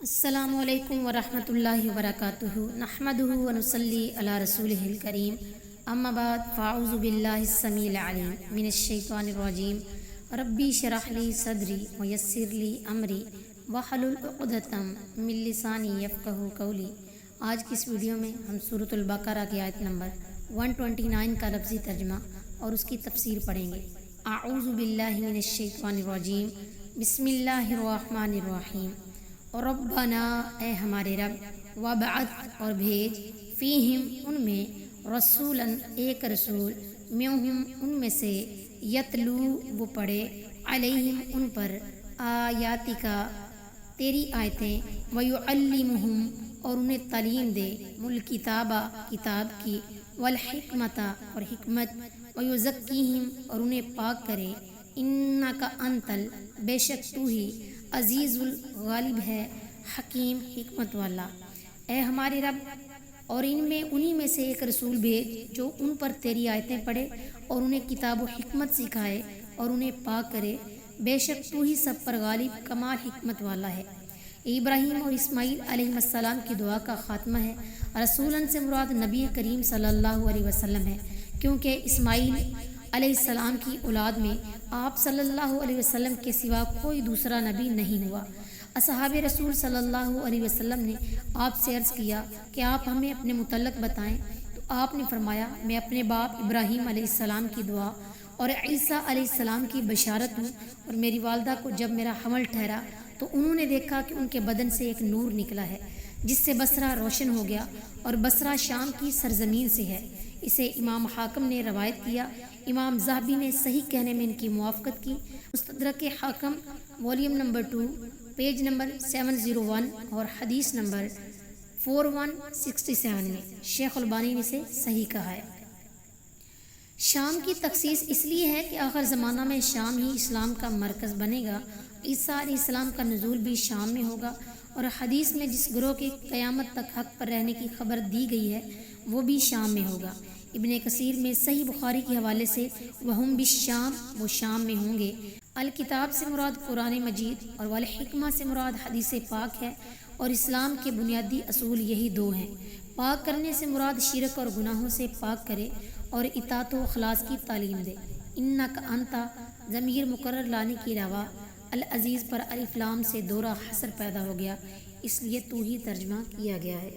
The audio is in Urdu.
السلام علیکم ورحمۃ اللہ وبرکاتہ نحمدہ ونصلی علی رسولہ الکریم اما بعد فاعوذ باللہ السمیع العلیم من الشیطان الرجیم ربی اشرح لی صدری ویسر لی امری واحلل عقدۃ من لسانی یفقہوا قولی۔ آج کی اس ویڈیو میں ہم سورۃ البقرہ کی آیت نمبر 129 کا لفظی ترجمہ اور اس کی تفسیر پڑھیں گے۔ اعوذ باللہ من الشیطان الرجیم، بسم اللہ الرحمن الرحیم۔ ربنا اے ہمارے رب، وابعث اور بھیج، فیہم ان میں، رسولاً ایک رسول، منہم ان میں سے، یتلو وہ پڑھے، علیہم ان پر، آیاتکا تیری آیتیں، ویعلمہم اور انہیں تعلیم دے، الکتابہ کتاب کی، والحکمتا اور حکمت، ویزکیہم اور انہیں پاک کرے، انکا انتل بے شک تو ہی، عزیز الغالب ہے، حکیم حکمت والا۔ اے ہمارے رب، اور انہی میں سے ایک رسول بھیج جو ان پر تیری آیتیں پڑھے اور انہیں کتاب و حکمت سکھائے اور انہیں پاک کرے، بے شک تو ہی سب پر غالب کمال حکمت والا ہے۔ ابراہیم اور اسماعیل علیہ السلام کی دعا کا خاتمہ ہے۔ رسولاً سے مراد نبی کریم صلی اللہ علیہ وسلم ہے، کیونکہ اسماعیل علیہ السلام کی اولاد میں آپ صلی اللہ علیہ وسلم کے سوا کوئی دوسرا نبی نہیں ہوا۔ اصحاب رسول صلی اللہ علیہ وسلم نے آپ سے عرض کیا کہ آپ ہمیں اپنے متعلق بتائیں، تو آپ نے فرمایا، میں اپنے باپ ابراہیم علیہ السلام کی دعا اور عیسیٰ علیہ السلام کی بشارت ہوں، اور میری والدہ کو جب میرا حمل ٹھہرا تو انہوں نے دیکھا کہ ان کے بدن سے ایک نور نکلا ہے جس سے بصرہ روشن ہو گیا، اور بصرہ شام کی سرزمین سے ہے۔ اسے امام حاکم نے روایت کیا۔ امام ذہبی نے صحیح کہنے میں ان کی موافقت کی۔ مستدرک حاکم والیوم نمبر 2 پیج نمبر 701 اور حدیث نمبر 4167 میں شیخ البانی نے اسے صحیح کہا ہے۔ شام کی تخصیص اس لیے ہے کہ آخر زمانہ میں شام ہی اسلام کا مرکز بنے گا۔ عیسیٰ علیہ السلام کا نزول بھی شام میں ہوگا، اور حدیث میں جس گروہ کے قیامت تک حق پر رہنے کی خبر دی گئی ہے وہ بھی شام میں ہوگا۔ ابن کثیر میں صحیح بخاری کے حوالے سے وہم بالشام، وہ شام میں ہوں گے۔ الکتاب سے مراد قرآن مجید اور والحکمہ سے مراد حدیث پاک ہے، اور اسلام کے بنیادی اصول یہی دو ہیں۔ پاک کرنے سے مراد شرک اور گناہوں سے پاک کرے اور اطاعت و اخلاص کی تعلیم دے۔ انکا انتا ضمیر مقرر لانے کی روا العزیز پر الف لام سے دورہ حصر پیدا ہو گیا، اس لیے تو ہی ترجمہ کیا گیا ہے۔